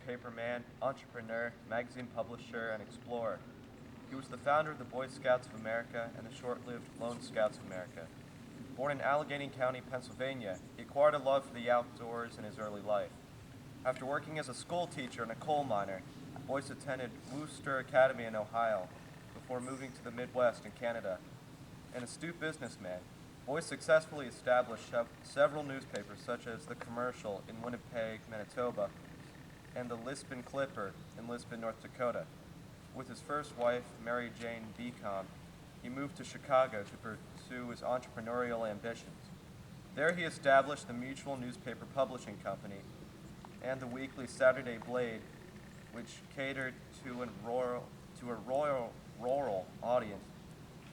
newspaper man, entrepreneur, magazine publisher, and explorer. He was the founder of the Boy Scouts of America and the short-lived Lone Scouts of America. Born in Allegheny County, Pennsylvania, he acquired a love for the outdoors in his early life. After working as a school teacher and a coal miner, Boyce attended Wooster Academy in Ohio before moving to the Midwest in Canada. An astute businessman, Boyce successfully established several newspapers such as The Commercial in Winnipeg, Manitoba, and the Lisbon Clipper in Lisbon, North Dakota. With his first wife, Mary Jane Beacom, he moved to Chicago to pursue his entrepreneurial ambitions. There he established the Mutual Newspaper Publishing Company and the weekly Saturday Blade, which catered to a rural audience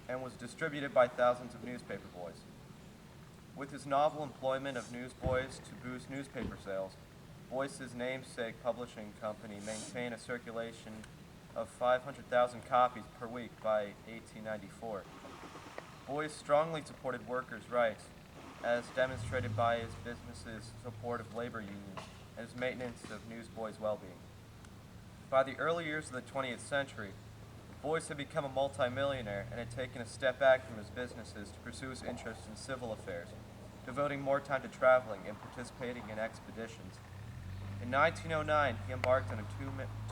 and was distributed by thousands of newspaper boys. With his novel employment of newsboys to boost newspaper sales, Boyce's namesake publishing company maintained a circulation of 500,000 copies per week by 1894. Boyce strongly supported workers' rights, as demonstrated by his business's support of labor unions and his maintenance of newsboys' well-being. By the early years of the 20th century, Boyce had become a multimillionaire and had taken a step back from his businesses to pursue his interests in civil affairs, devoting more time to traveling and participating in expeditions. In 1909, he embarked on a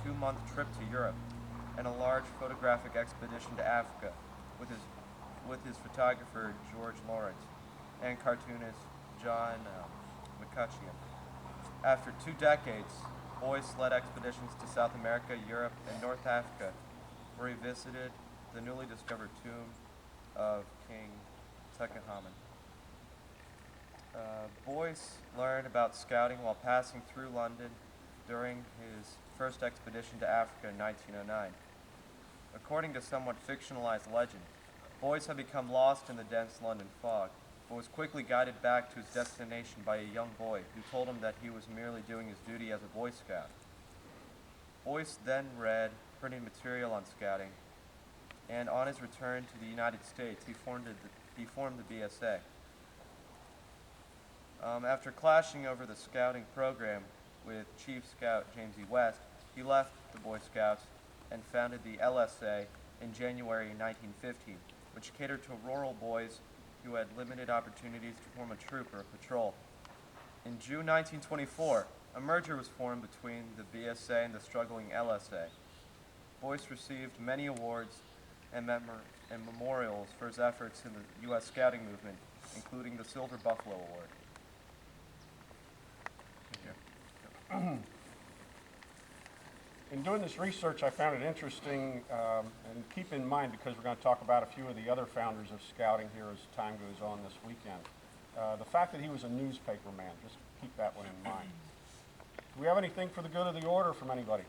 two-month trip to Europe and a large photographic expedition to Africa with his photographer George Lawrence and cartoonist John McCutcheon. After 2 decades, Boyce led expeditions to South America, Europe, and North Africa, where he visited the newly discovered tomb of King Tutankhamun. Boyce learned about scouting while passing through London during his first expedition to Africa in 1909. According to somewhat fictionalized legend, Boyce had become lost in the dense London fog, but was quickly guided back to his destination by a young boy who told him that he was merely doing his duty as a Boy Scout. Boyce then read printed material on scouting, and on his return to the United States, he formed the BSA. After clashing over the scouting program with Chief Scout James E. West, he left the Boy Scouts and founded the LSA in January 1915, which catered to rural boys who had limited opportunities to form a troop or a patrol. In June 1924, a merger was formed between the BSA and the struggling LSA. Boyce received many awards and memorials for his efforts in the U.S. Scouting movement, including the Silver Buffalo Award. In doing this research, I found it interesting, and keep in mind, because we're going to talk about a few of the other founders of scouting here as time goes on this weekend, the fact that he was a newspaper man. Just keep that one in mind. Do we have anything for the good of the order from anybody?